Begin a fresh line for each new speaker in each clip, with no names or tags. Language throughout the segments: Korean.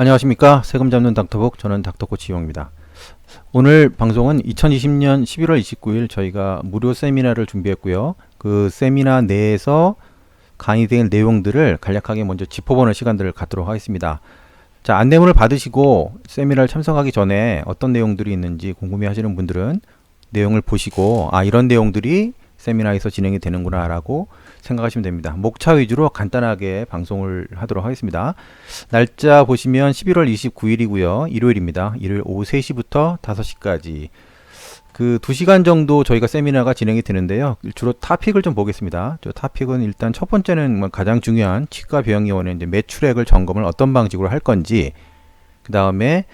안녕하십니까. 세금 잡는 닥터북, 저는 닥터코치 이용입니다. 오늘 방송은 2020년 11월 29일 저희가 무료 세미나를 준비했고요. 그 세미나 내에서 강의될 내용들을 간략하게 먼저 짚어보는 시간들을 갖도록 하겠습니다. 자, 안내문을 받으시고 세미나를 참석하기 전에 어떤 내용들이 있는지 궁금해 하시는 분들은 내용을 보시고 이런 내용들이 세미나에서 진행이 되는구나 라고 생각하시면 됩니다. 목차 위주로 간단하게 방송을 하도록 하겠습니다. 날짜 보시면 11월 29일이고요. 일요일입니다. 일요일 오후 3시부터 5시까지 그 2시간 정도 저희가 세미나가 진행이 되는데요. 주로 토픽을 좀 보겠습니다. 저 토픽은 일단 첫 번째는 가장 중요한 치과 병의원의 이제 매출액을 점검을 어떤 방식으로 할 건지, 그 다음에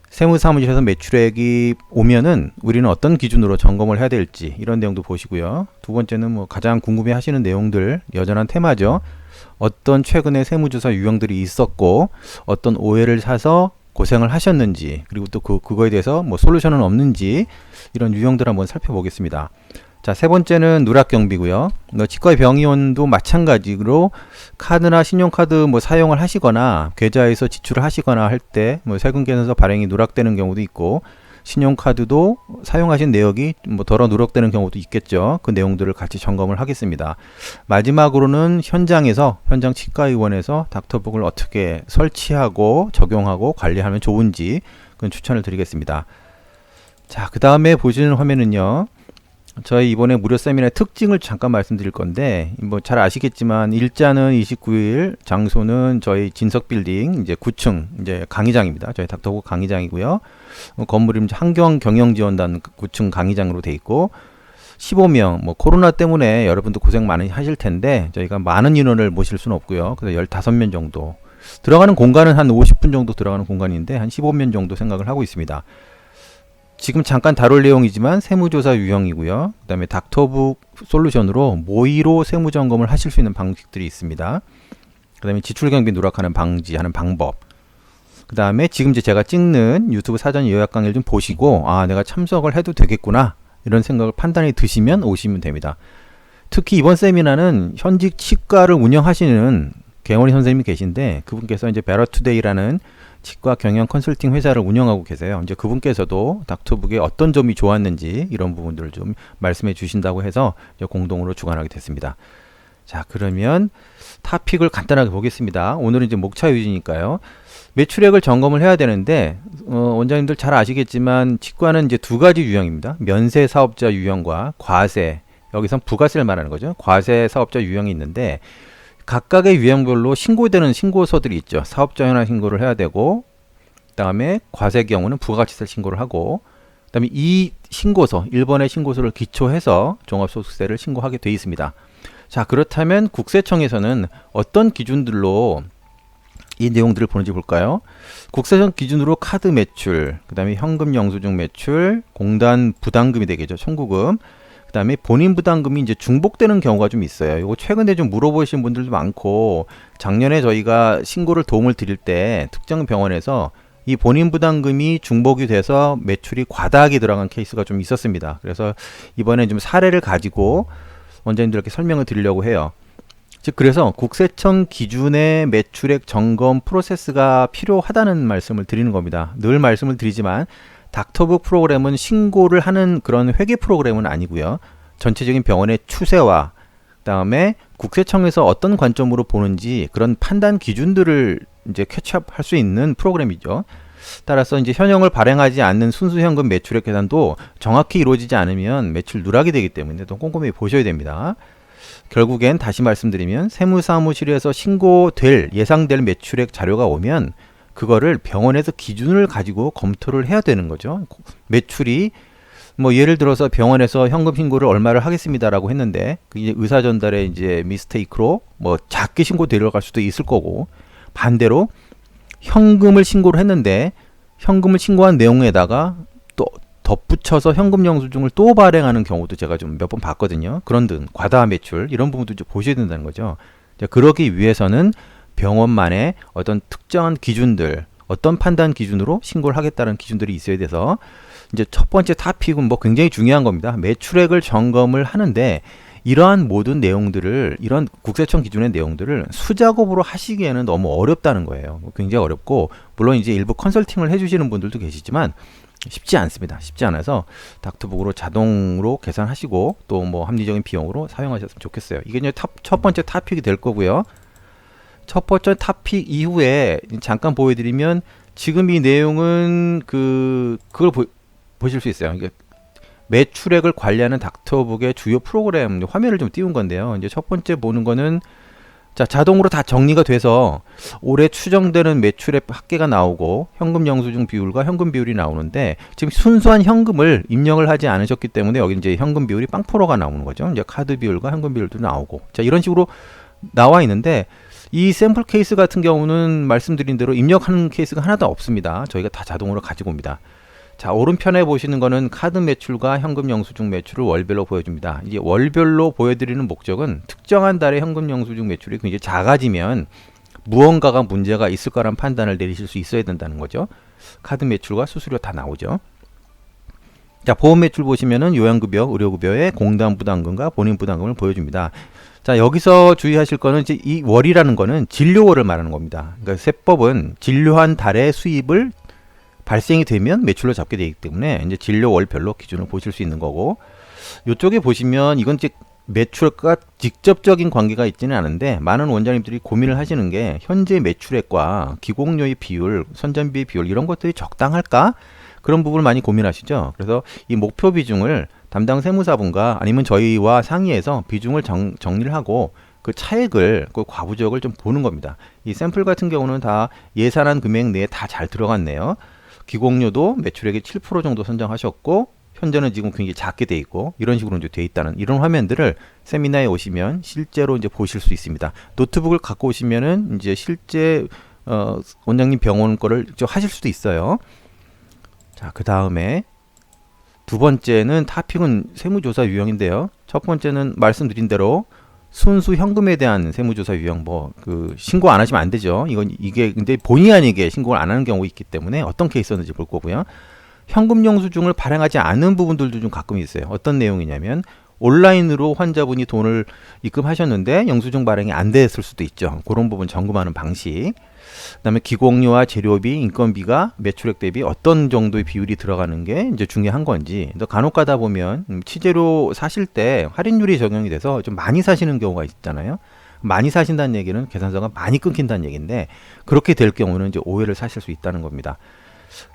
세무사무실에서 매출액이 오면은 우리는 어떤 기준으로 점검을 해야 될지 이런 내용도 보시고요. 두 번째는 가장 궁금해 하시는 내용들, 여전한 테마죠. 어떤 최근에 세무조사 유형들이 있었고 어떤 오해를 사서 고생을 하셨는지, 그리고 또 그거에 대해서 솔루션은 없는지 이런 유형들 한번 살펴보겠습니다. 자, 세 번째는 누락경비고요. 치과 병의원도 마찬가지로 카드나 신용카드 사용을 하시거나 계좌에서 지출을 하시거나 할 때 세금계산서 발행이 누락되는 경우도 있고, 신용카드도 사용하신 내역이 덜어 누락되는 경우도 있겠죠. 그 내용들을 같이 점검을 하겠습니다. 마지막으로는 현장에서, 현장 치과의원에서 닥터북을 어떻게 설치하고 적용하고 관리하면 좋은지 그건 추천을 드리겠습니다. 자, 그 다음에 보시는 화면은요, 저희 이번에 무료 세미나의 특징을 잠깐 말씀드릴 건데, 잘 아시겠지만 일자는 29일, 장소는 저희 진석빌딩 이제 9층 이제 강의장입니다. 저희 닥터북 강의장이고요. 건물이 이제 환경경영지원단 9층 강의장으로 돼 있고, 15명, 코로나 때문에 여러분도 고생 많이 하실 텐데 저희가 많은 인원을 모실 수는 없고요. 그래서 15명 정도 들어가는 공간은 한 50분 정도 들어가는 공간인데 한 15명 정도 생각을 하고 있습니다. 지금 잠깐 다룰 내용이지만 세무조사 유형이고요. 그 다음에 닥터북 솔루션으로 모의로 세무점검을 하실 수 있는 방식들이 있습니다. 그 다음에 지출경비 누락하는 방지하는 방법, 그 다음에 지금 제가 찍는 유튜브 사전 요약 강의를 좀 보시고 내가 참석을 해도 되겠구나 이런 생각을 판단이 드시면 오시면 됩니다. 특히 이번 세미나는 현직 치과를 운영하시는 개원이 선생님이 계신데, 그분께서 이제 베러투데이라는 치과 경영 컨설팅 회사를 운영하고 계세요. 이제 그분께서도 닥터북에 어떤 점이 좋았는지 이런 부분들을 좀 말씀해 주신다고 해서 공동으로 주관하게 됐습니다. 자, 그러면 토픽을 간단하게 보겠습니다. 오늘은 이제 목차 위주니까요. 매출액을 점검을 해야 되는데, 원장님들 잘 아시겠지만 치과는 이제 두 가지 유형입니다. 면세 사업자 유형과 과세, 여기선 부가세를 말하는 거죠. 과세 사업자 유형이 있는데, 각각의 유형별로 신고되는 신고서들이 있죠. 사업자 현황 신고를 해야 되고, 그 다음에 과세 경우는 부가가치세 신고를 하고, 그 다음에 이 신고서, 1번의 신고서를 기초해서 종합소득세를 신고하게 되어 있습니다. 자, 그렇다면 국세청에서는 어떤 기준들로 이 내용들을 보는지 볼까요? 국세청 기준으로 카드 매출, 그 다음에 현금 영수증 매출, 공단 부담금이 되겠죠. 청구금. 그 다음에 본인 부담금이 이제 중복되는 경우가 좀 있어요. 이거 최근에 좀 물어보신 분들도 많고, 작년에 저희가 신고를 도움을 드릴 때 특정 병원에서 이 본인 부담금이 중복이 돼서 매출이 과다하게 들어간 케이스가 좀 있었습니다. 그래서 이번에 좀 사례를 가지고 원장님들께 설명을 드리려고 해요. 즉, 그래서 국세청 기준의 매출액 점검 프로세스가 필요하다는 말씀을 드리는 겁니다. 늘 말씀을 드리지만 닥터북 프로그램은 신고를 하는 그런 회계 프로그램은 아니고요. 전체적인 병원의 추세와 그다음에 국세청에서 어떤 관점으로 보는지 그런 판단 기준들을 이제 캐치업할 수 있는 프로그램이죠. 따라서 이제 현형을 발행하지 않는 순수 현금 매출액 계산도 정확히 이루어지지 않으면 매출 누락이 되기 때문에 또 꼼꼼히 보셔야 됩니다. 결국엔 다시 말씀드리면 세무사무실에서 신고될 예상될 매출액 자료가 오면 그거를 병원에서 기준을 가지고 검토를 해야 되는 거죠. 매출이 예를 들어서 병원에서 현금 신고를 얼마를 하겠습니다라고 했는데 그게 의사 전달에 이제 미스테이크로 작게 신고 데려갈 수도 있을 거고, 반대로 현금을 신고를 했는데 현금을 신고한 내용에다가 또 덧붙여서 현금 영수증을 또 발행하는 경우도 제가 좀 몇 번 봤거든요. 그런 등 과다 매출 이런 부분도 좀 보셔야 된다는 거죠. 그러기 위해서는 병원만의 어떤 특정한 기준들, 어떤 판단 기준으로 신고를 하겠다는 기준들이 있어야 돼서 이제 첫 번째 토픽은 굉장히 중요한 겁니다. 매출액을 점검을 하는데 이러한 모든 내용들을, 이런 국세청 기준의 내용들을 수작업으로 하시기에는 너무 어렵다는 거예요. 굉장히 어렵고, 물론 이제 일부 컨설팅을 해주시는 분들도 계시지만 쉽지 않습니다. 쉽지 않아서 닥터북으로 자동으로 계산하시고 또 뭐 합리적인 비용으로 사용하셨으면 좋겠어요. 이게 이제 첫 번째 토픽이 될 거고요. 첫 번째 토픽 이후에 잠깐 보여드리면, 지금 이 내용은 그걸 보실 수 있어요. 이게 매출액을 관리하는 닥터북의 주요 프로그램 화면을 좀 띄운 건데요. 이제 첫 번째 보는 거는, 자, 자동으로 다 정리가 돼서 올해 추정되는 매출액 합계가 나오고 현금 영수증 비율과 현금 비율이 나오는데, 지금 순수한 현금을 입력을 하지 않으셨기 때문에 여기 이제 현금 비율이 빵프로가 나오는 거죠. 이제 카드 비율과 현금 비율도 나오고, 자, 이런 식으로 나와 있는데, 이 샘플 케이스 같은 경우는 말씀드린 대로 입력하는 케이스가 하나도 없습니다. 저희가 다 자동으로 가지고 옵니다. 자, 오른편에 보시는 거는 카드 매출과 현금 영수증 매출을 월별로 보여줍니다. 이제 월별로 보여드리는 목적은 특정한 달의 현금 영수증 매출이 굉장히 작아지면 무언가가 문제가 있을 거란 판단을 내리실 수 있어야 된다는 거죠. 카드 매출과 수수료 다 나오죠. 자, 보험 매출 보시면은 요양급여, 의료급여의 공단 부담금과 본인 부담금을 보여줍니다. 자, 여기서 주의하실 거는 이제 이 월이라는 거는 진료월을 말하는 겁니다. 그러니까 세법은 진료한 달의 수입을 발생이 되면 매출로 잡게 되기 때문에 이제 진료월별로 기준을 보실 수 있는 거고, 이쪽에 보시면 이건 이제 매출과 직접적인 관계가 있지는 않은데, 많은 원장님들이 고민을 하시는 게 현재 매출액과 기공료의 비율, 선전비의 비율 이런 것들이 적당할까? 그런 부분을 많이 고민하시죠. 그래서 이 목표 비중을 담당 세무사분과 아니면 저희와 상의해서 비중을 정리를 하고 그 차액을, 그 과부적을 좀 보는 겁니다. 이 샘플 같은 경우는 다 예산한 금액 내에 다 잘 들어갔네요. 기공료도 매출액의 7% 정도 선정하셨고, 현재는 지금 굉장히 작게 돼 있고, 이런 식으로 이제 돼 있다는 이런 화면들을 세미나에 오시면 실제로 이제 보실 수 있습니다. 노트북을 갖고 오시면은 이제 실제 원장님 병원 거를 하실 수도 있어요. 자, 그 다음에 두 번째는 토픽은 세무조사 유형인데요. 첫 번째는 말씀드린 대로 순수 현금에 대한 세무조사 유형, 신고 안 하시면 안 되죠. 이게 근데 본의 아니게 신고를 안 하는 경우가 있기 때문에 어떤 케이스였는지 볼 거고요. 현금 영수증을 발행하지 않은 부분들도 좀 가끔 있어요. 어떤 내용이냐면, 온라인으로 환자분이 돈을 입금하셨는데 영수증 발행이 안 됐을 수도 있죠. 그런 부분 점검하는 방식. 그다음에 기공료와 재료비, 인건비가 매출액 대비 어떤 정도의 비율이 들어가는 게 이제 중요한 건지. 또 간혹 가다 보면 치재료 사실 때 할인율이 적용이 돼서 좀 많이 사시는 경우가 있잖아요. 많이 사신다는 얘기는 계산서가 많이 끊긴다는 얘기인데, 그렇게 될 경우는 이제 오해를 사실 수 있다는 겁니다.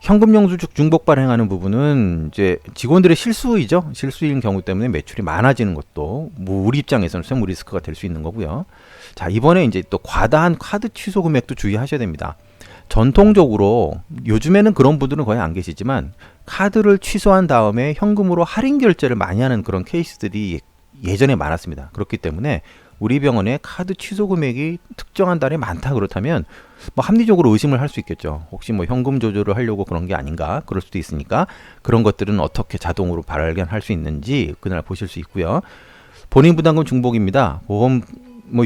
현금 영수증 중복 발행하는 부분은 이제 직원들의 실수이죠. 실수인 경우 때문에 매출이 많아지는 것도 우리 입장에서는 세무 리스크가 될 수 있는 거고요. 자, 이번에 이제 또 과다한 카드 취소 금액도 주의하셔야 됩니다. 전통적으로 요즘에는 그런 분들은 거의 안 계시지만, 카드를 취소한 다음에 현금으로 할인 결제를 많이 하는 그런 케이스들이 예전에 많았습니다. 그렇기 때문에 우리 병원에 카드 취소 금액이 특정한 달에 많다 그렇다면 합리적으로 의심을 할 수 있겠죠. 혹시 현금 조절을 하려고 그런 게 아닌가, 그럴 수도 있으니까 그런 것들은 어떻게 자동으로 발견할 수 있는지 그날 보실 수 있고요. 본인 부담금 중복입니다. 보험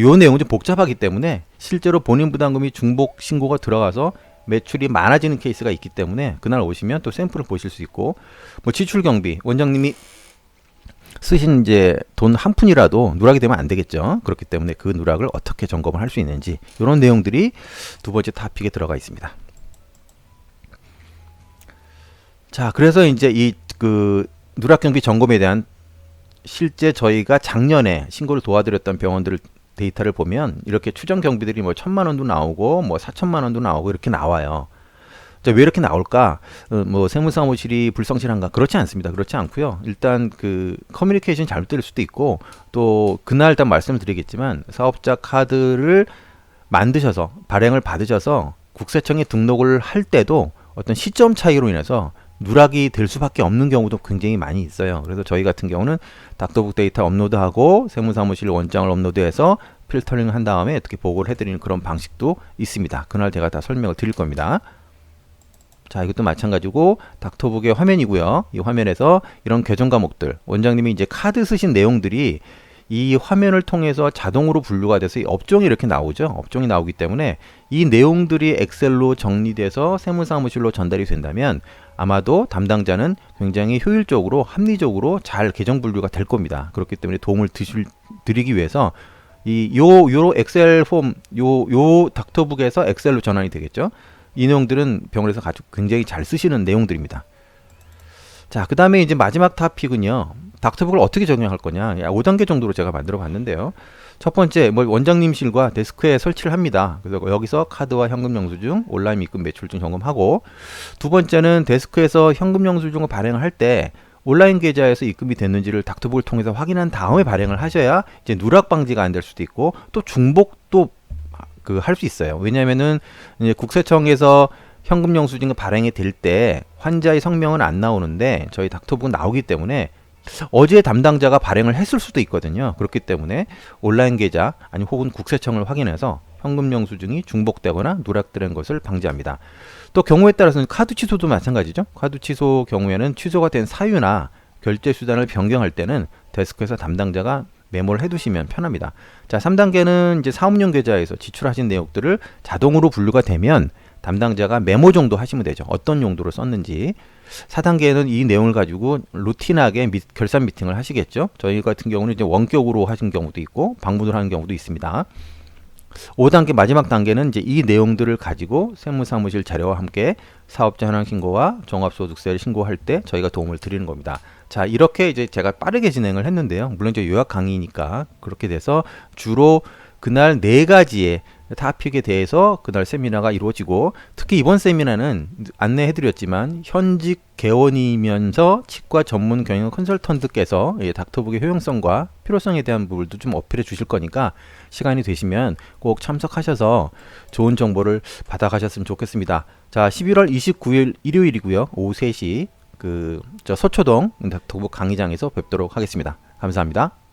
요 내용은 좀 복잡하기 때문에 실제로 본인 부담금이 중복 신고가 들어가서 매출이 많아지는 케이스가 있기 때문에 그날 오시면 또 샘플을 보실 수 있고, 지출 경비, 원장님이 쓰신 이제 돈 한 푼이라도 누락이 되면 안 되겠죠. 그렇기 때문에 그 누락을 어떻게 점검을 할 수 있는지, 이런 내용들이 두 번째 토픽에 들어가 있습니다. 자, 그래서 이제 이 누락 경비 점검에 대한 실제 저희가 작년에 신고를 도와드렸던 병원들 데이터를 보면 이렇게 추정 경비들이 1,000만 원도 나오고 4천만 원도 나오고 이렇게 나와요. 자, 왜 이렇게 나올까? 세무사무실이 불성실한가? 그렇지 않습니다. 그렇지 않고요. 일단 커뮤니케이션이 잘못될 수도 있고, 또 그날 일단 말씀을 드리겠지만, 사업자 카드를 만드셔서 발행을 받으셔서 국세청에 등록을 할 때도 어떤 시점 차이로 인해서 누락이 될 수밖에 없는 경우도 굉장히 많이 있어요. 그래서 저희 같은 경우는 닥터북 데이터 업로드하고 세무사무실 원장을 업로드해서 필터링을 한 다음에 어떻게 보고를 해드리는 그런 방식도 있습니다. 그날 제가 다 설명을 드릴 겁니다. 자, 이것도 마찬가지고 닥터북의 화면이고요. 이 화면에서 이런 계정 과목들, 원장님이 이제 카드 쓰신 내용들이 이 화면을 통해서 자동으로 분류가 돼서 이 업종이 이렇게 나오죠. 업종이 나오기 때문에 이 내용들이 엑셀로 정리돼서 세무사무실로 전달이 된다면 아마도 담당자는 굉장히 효율적으로, 합리적으로 잘 계정 분류가 될 겁니다. 그렇기 때문에 도움을 드리기 위해서 요 엑셀 폼, 요 닥터북에서 엑셀로 전환이 되겠죠. 이 내용들은 병원에서 굉장히 잘 쓰시는 내용들입니다. 자, 그 다음에 이제 마지막 토픽은요. 닥터북을 어떻게 적용할 거냐. 5단계 정도로 제가 만들어 봤는데요. 첫 번째, 원장님실과 데스크에 설치를 합니다. 그래서 여기서 카드와 현금 영수증, 온라인 입금 매출증 점검하고, 두 번째는 데스크에서 현금 영수증을 발행을 할 때 온라인 계좌에서 입금이 됐는지를 닥터북을 통해서 확인한 다음에 발행을 하셔야 이제 누락 방지가 안 될 수도 있고, 또 중복도 할 수 있어요. 왜냐면은 이제 국세청에서 현금 영수증이 발행이 될 때 환자의 성명은 안 나오는데 저희 닥터북은 나오기 때문에 어제 담당자가 발행을 했을 수도 있거든요. 그렇기 때문에 온라인 계좌 아니 혹은 국세청을 확인해서 현금 영수증이 중복되거나 누락되는 것을 방지합니다. 또 경우에 따라서는 카드 취소도 마찬가지죠. 카드 취소 경우에는 취소가 된 사유나 결제 수단을 변경할 때는 데스크에서 담당자가 메모를 해두시면 편합니다. 자, 3단계는 이제 사업용 계좌에서 지출하신 내역들을 자동으로 분류가 되면 담당자가 메모 정도 하시면 되죠. 어떤 용도로 썼는지. 4단계는 이 내용을 가지고 루틴하게 결산 미팅을 하시겠죠. 저희 같은 경우는 이제 원격으로 하신 경우도 있고 방문을 하는 경우도 있습니다. 5단계 마지막 단계는 이제 이 내용들을 가지고 세무사무실 자료와 함께 사업자 현황 신고와 종합소득세를 신고할 때 저희가 도움을 드리는 겁니다. 자, 이렇게 이제 제가 빠르게 진행을 했는데요. 물론 이제 요약 강의니까 그렇게 돼서 주로 그날 4가지의 토픽에 대해서 그날 세미나가 이루어지고, 특히 이번 세미나는 안내해드렸지만 현직 개원이면서 치과 전문 경영 컨설턴트께서 닥터북의 효용성과 필요성에 대한 부분도 좀 어필해 주실 거니까 시간이 되시면 꼭 참석하셔서 좋은 정보를 받아가셨으면 좋겠습니다. 자, 11월 29일 일요일이고요. 오후 3시 서초동 닥터북 강의장에서 뵙도록 하겠습니다. 감사합니다.